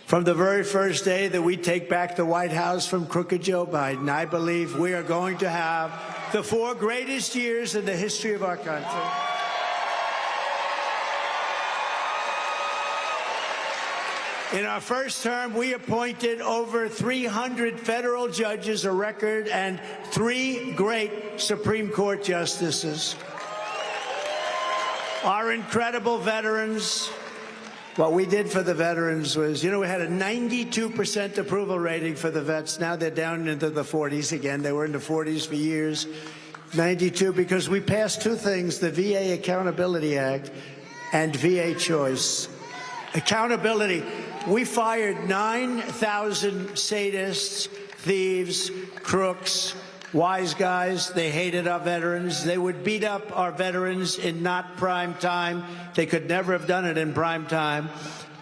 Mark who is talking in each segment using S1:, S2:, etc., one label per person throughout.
S1: From the very first day that we take back the White House from crooked Joe Biden, I believe we are going to have the 4 greatest years in the history of our country. In our first term, we appointed over 300 federal judges, a record, and 3 great Supreme Court justices. Our incredible veterans, what we did for the veterans was, we had a 92% approval rating for the vets. Now they're down into the 40s again. They were in the 40s for years. 92 because we passed 2 things, the VA Accountability Act and VA Choice. Accountability. We fired 9,000 sadists, thieves, crooks, wise guys. They hated our veterans. They would beat up our veterans in not prime time. They could never have done it in prime time.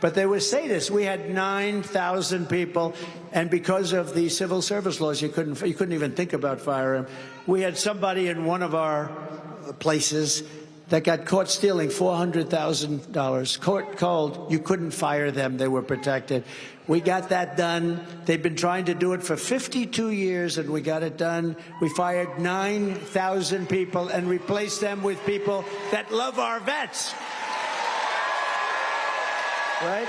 S1: But they were sadists. We had 9,000 people, and because of the civil service laws, you couldn't even think about firing them. We had somebody in one of our places that got caught stealing $400,000. Court called, you couldn't fire them, they were protected. We got that done. They've been trying to do it for 52 years, and we got it done. We fired 9,000 people and replaced them with people that love our vets. Right?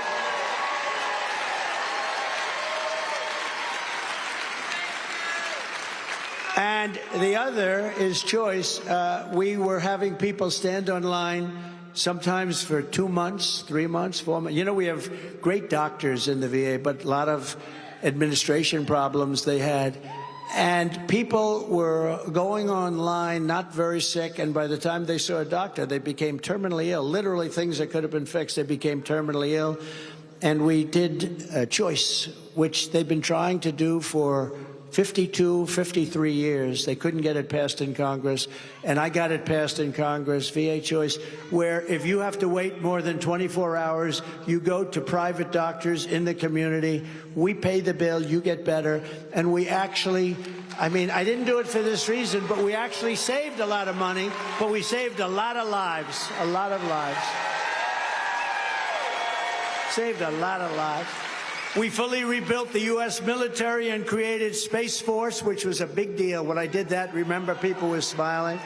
S1: And the other is choice. We were having people stand online sometimes for 2 months, 3 months, 4 months. We have great doctors in the VA, but a lot of administration problems they had. And people were going online, not very sick, and by the time they saw a doctor, they became terminally ill. Literally things that could have been fixed, they became terminally ill. And we did a choice, which they've been trying to do for 52, 53 years. They couldn't get it passed in Congress, and I got it passed in Congress, VA Choice, where if you have to wait more than 24 hours, you go to private doctors in the community. We pay the bill, you get better, and we actually, I didn't do it for this reason, but we actually saved a lot of money, but we saved a lot of lives, a lot of lives. Saved a lot of lives. We fully rebuilt the U.S. military and created Space Force, which was a big deal. When I did that, remember, people were smiling.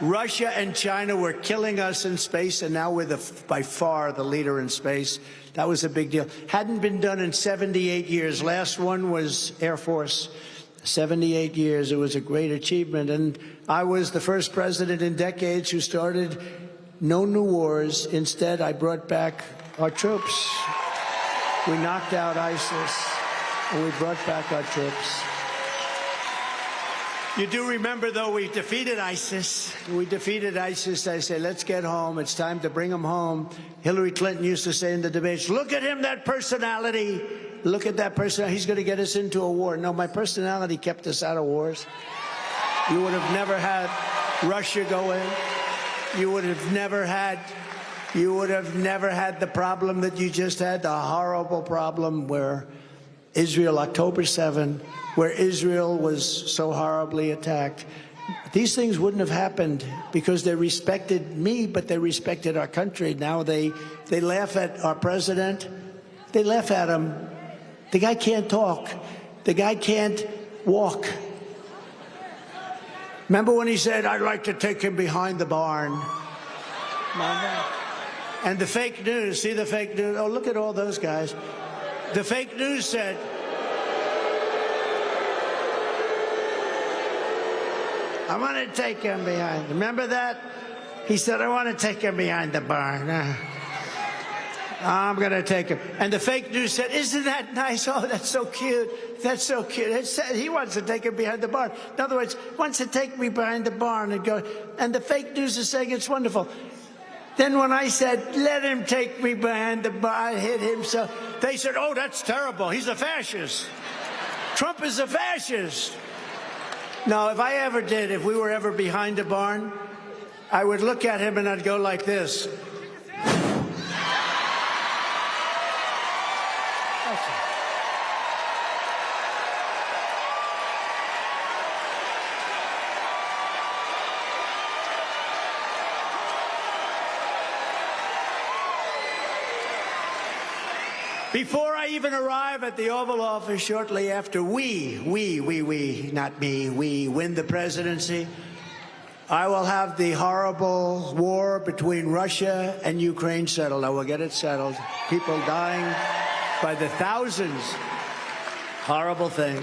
S1: Russia and China were killing us in space, and now we're by far the leader in space. That was a big deal. Hadn't been done in 78 years. Last one was Air Force. 78 years. It was a great achievement. And I was the first president in decades who started no new wars. Instead, I brought back our troops. We knocked out ISIS, and we brought back our troops. You do remember, though, we defeated ISIS. We defeated ISIS. I say, let's get home. It's time to bring them home. Hillary Clinton used to say in the debates, look at him, that personality. Look at that person. He's going to get us into a war. No, my personality kept us out of wars. You would have never had Russia go in. You would have never had the problem that you just had, the horrible problem where Israel, October 7, where Israel was so horribly attacked. These things wouldn't have happened because they respected me, but they respected our country. Now they laugh at our president. They laugh at him. The guy can't talk. The guy can't walk. Remember when he said, I'd like to take him behind the barn? Remember? And the fake news, see the fake news? Oh, look at all those guys. The fake news said, I want to take him behind. Remember that? He said, I want to take him behind the barn. I'm going to take him. And the fake news said, isn't that nice? Oh, that's so cute. That's so cute. He wants to take him behind the barn. In other words, wants to take me behind the barn and go. And the fake news is saying it's wonderful. Then when I said, let him take me behind the barn, I hit him, so they said, oh, that's terrible. He's a fascist. Trump is a fascist. No, if we were ever behind a barn, I would look at him and I'd go like this. Before I even arrive at the Oval Office shortly after we, not me, we win the presidency, I will have the horrible war between Russia and Ukraine settled. I will get it settled. People dying by the thousands. Horrible thing.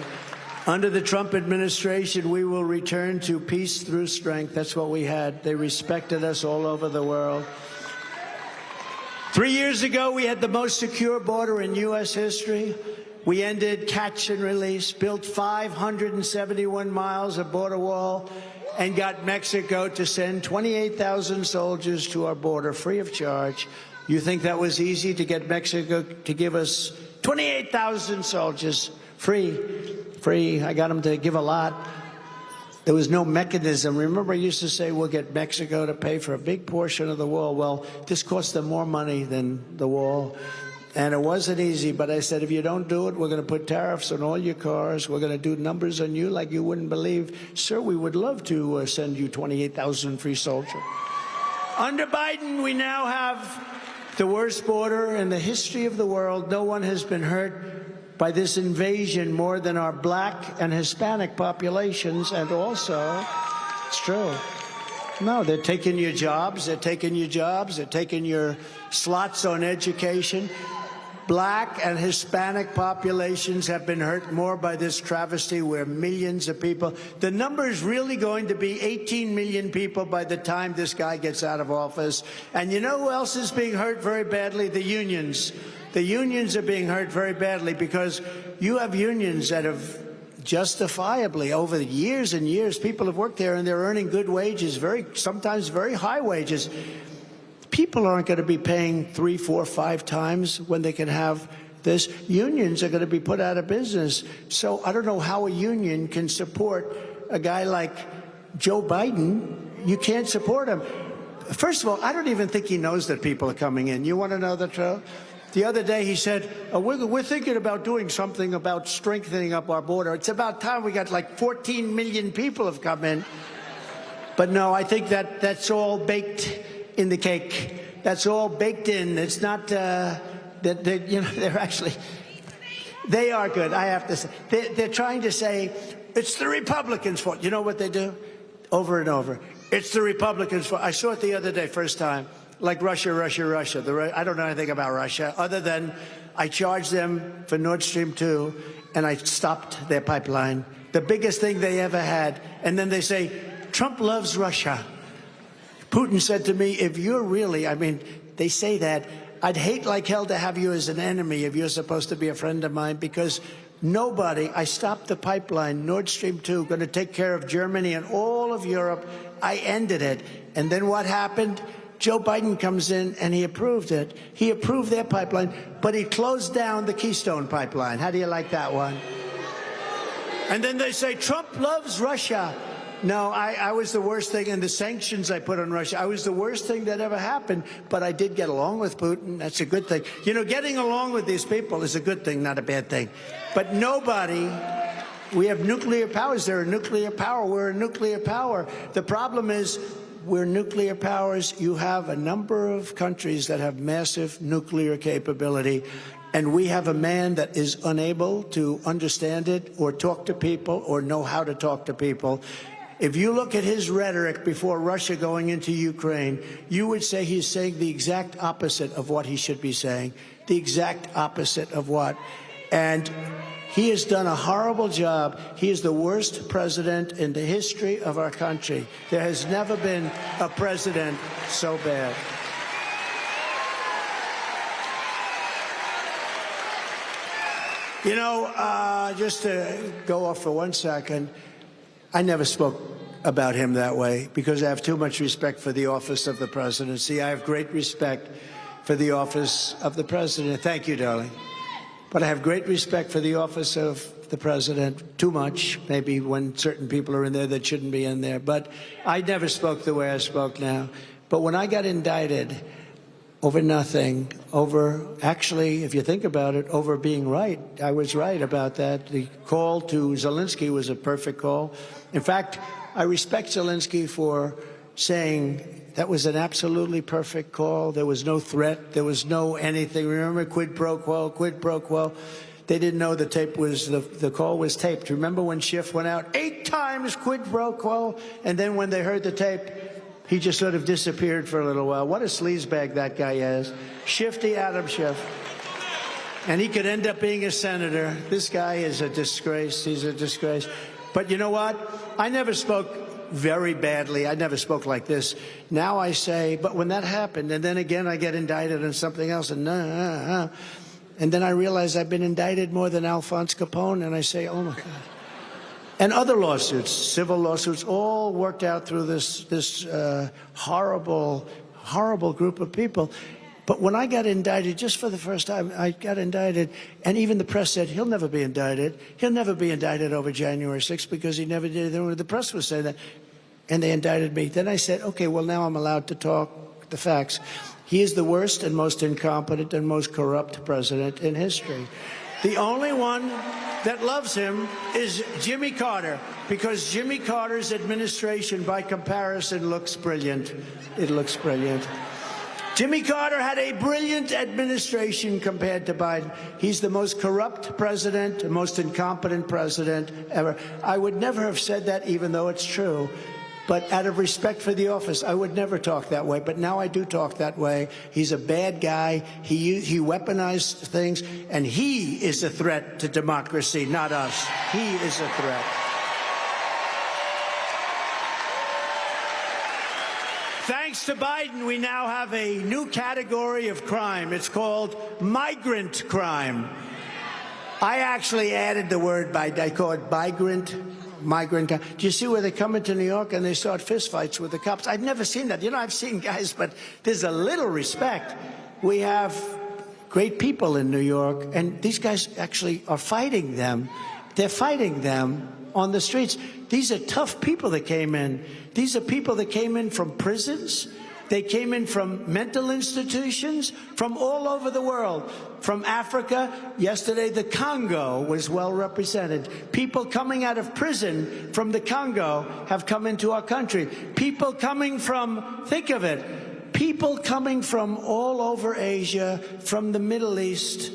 S1: Under the Trump administration, we will return to peace through strength. That's what we had. They respected us all over the world. 3 years ago, we had the most secure border in U.S. history. We ended catch and release, built 571 miles of border wall, and got Mexico to send 28,000 soldiers to our border free of charge. You think that was easy to get Mexico to give us 28,000 soldiers free? I got them to give a lot. There was no mechanism. Remember, I used to say we'll get Mexico to pay for a big portion of the wall. Well, this cost them more money than the wall. And it wasn't easy, but I said, if you don't do it, we're going to put tariffs on all your cars. We're going to do numbers on you like you wouldn't believe. Sir, we would love to send you 28,000 free soldiers. Under Biden, we now have the worst border in the history of the world. No one has been hurt by this invasion more than our black and Hispanic populations. And also, it's true. No, they're taking your jobs. They're taking your jobs. They're taking your slots on education. Black and Hispanic populations have been hurt more by this travesty where millions of people, the number is really going to be 18 million people by the time this guy gets out of office. And you know who else is being hurt very badly? The unions. The unions are being hurt very badly because you have unions that have justifiably over the years and years, people have worked there and they're earning good wages, sometimes very high wages. People aren't going to be paying 3, 4, 5 times when they can have this. Unions are going to be put out of business. So I don't know how a union can support a guy like Joe Biden. You can't support him. First of all, I don't even think he knows that people are coming in. You want to know the truth? The other day he said, we're thinking about doing something about strengthening up our border. It's about time. We got like 14 million people have come in. But no, I think that's all baked in the cake. That's all baked in. It's not they're actually, they are good, I have to say. They're trying to say it's the Republicans' fault. You know what they do? Over and over. It's the Republicans' fault. I saw it the other day, first time. Like Russia. I don't know anything about Russia, other than I charged them for Nord Stream 2, and I stopped their pipeline. The biggest thing they ever had. And then they say, Trump loves Russia. Putin said to me, if you're really, they say that, I'd hate like hell to have you as an enemy if you're supposed to be a friend of mine, because I stopped the pipeline, Nord Stream 2, going to take care of Germany and all of Europe. I ended it. And then what happened? Joe Biden comes in and he approved it. He approved their pipeline, but he closed down the Keystone pipeline. How do you like that one? And then they say, Trump loves Russia. No, I was the worst thing, and the sanctions I put on Russia, I was the worst thing that ever happened, but I did get along with Putin. That's a good thing. You know, getting along with these people is a good thing, not a bad thing. But we have nuclear powers. They're a nuclear power. We're a nuclear power. The problem is we're nuclear powers. You have a number of countries that have massive nuclear capability, and we have a man that is unable to understand it or talk to people or know how to talk to people. If you look at his rhetoric before Russia going into Ukraine, you would say he's saying the exact opposite of what he should be saying, the exact opposite of what. And he has done a horrible job. He is the worst president in the history of our country. There has never been a president so bad. You know, just to go off for 1 second, I never spoke about him that way because I have too much respect for the office of the presidency. I have great respect for the office of the president. Thank you, darling. But I have great respect for the office of the president, too much, maybe when certain people are in there that shouldn't be in there. But I never spoke the way I spoke now. But when I got indicted over nothing, actually, if you think about it, over being right, I was right about that. The call to Zelensky was a perfect call. In fact, I respect Zelensky for saying That was an absolutely perfect call. There was no threat. There was no anything. Remember, quid pro quo, quid pro quo. They didn't know the tape was, the call was taped. Remember when Schiff went out 8 times quid pro quo? And then when they heard the tape, he just sort of disappeared for a little while. What a sleazebag that guy is. Shifty Adam Schiff. And he could end up being a senator. This guy is a disgrace. He's a disgrace. But you know what? I never spoke very badly. I never spoke like this. Now I say, but when that happened, and then again I get indicted on something else, and and then I realize I've been indicted more than Alphonse Capone, and I say, oh my God. And other lawsuits, civil lawsuits, all worked out through this horrible, horrible group of people. But when I got indicted, just for the first time, I got indicted, and even the press said, he'll never be indicted. He'll never be indicted over January 6th because he never did it. The press was saying that, and they indicted me. Then I said, okay, well, now I'm allowed to talk the facts. He is the worst and most incompetent and most corrupt president in history. The only one that loves him is Jimmy Carter, because Jimmy Carter's administration, by comparison, looks brilliant. It looks brilliant. Jimmy Carter had a brilliant administration compared to Biden. He's the most corrupt president, the most incompetent president ever. I would never have said that, even though it's true. But out of respect for the office, I would never talk that way. But now I do talk that way. He's a bad guy. He weaponized things, and he is a threat to democracy, not us. He is a threat. Thanks to Biden, we now have a new category of crime. It's called migrant crime. I actually added the word, I call it migrant. Do you see where they come into New York and they start fistfights with the cops? I've never seen that. You know, I've seen guys, but there's a little respect. We have great people in New York, and these guys actually are fighting them. They're fighting them on the streets. These are tough people that came in. These are people that came in from prisons. They came in from mental institutions, from all over the world, from Africa. Yesterday, the Congo was well represented. People coming out of prison from the Congo have come into our country. People coming from, think of it, people coming from all over Asia, from the Middle East,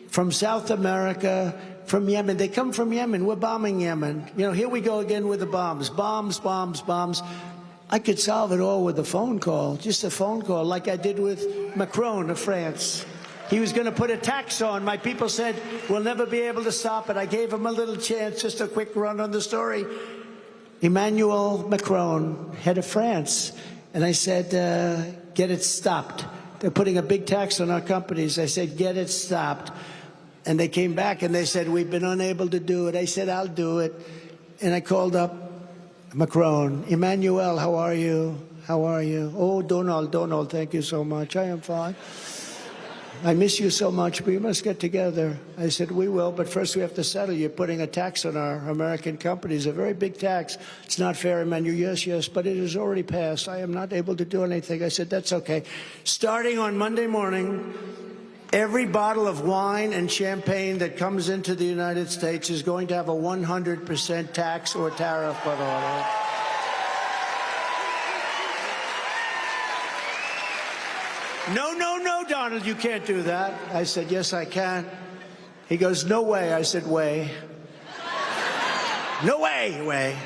S1: from South America, from Yemen. They come from Yemen. We're bombing Yemen. You know, here we go again with the bombs. Bombs, bombs, bombs. I could solve it all with a phone call, just a phone call, like I did with Macron of France. He was going to put a tax on. My people said, we'll never be able to stop it. I gave him a little chance, just a quick run on the story. Emmanuel Macron, head of France. And I said, get it stopped. They're putting a big tax on our companies. I said, get it stopped. And they came back and they said, we've been unable to do it. I said, I'll do it. And I called up Macron. Emmanuel, how are you? How are you? Oh, Donald, thank you so much. I am fine. I miss you so much. We must get together. I said, we will, but first we have to settle. You're putting a tax on our American companies, a very big tax. It's not fair, Emmanuel. Yes, but it has already passed. I am not able to do anything. I said, that's okay. Starting on Monday morning, every bottle of wine and champagne that comes into the United States is going to have a 100% tax or tariff put on it. No, Donald, you can't do that. I said, yes, I can. He goes, no way. I said, way. No way.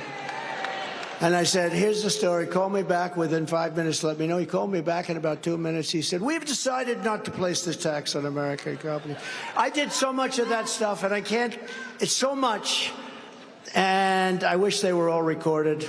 S1: And I said, here's the story. Call me back within 5 minutes. Let me know. He called me back in about 2 minutes. He said, we've decided not to place this tax on American companies. I did so much of that stuff, and I can't. It's so much. And I wish they were all recorded.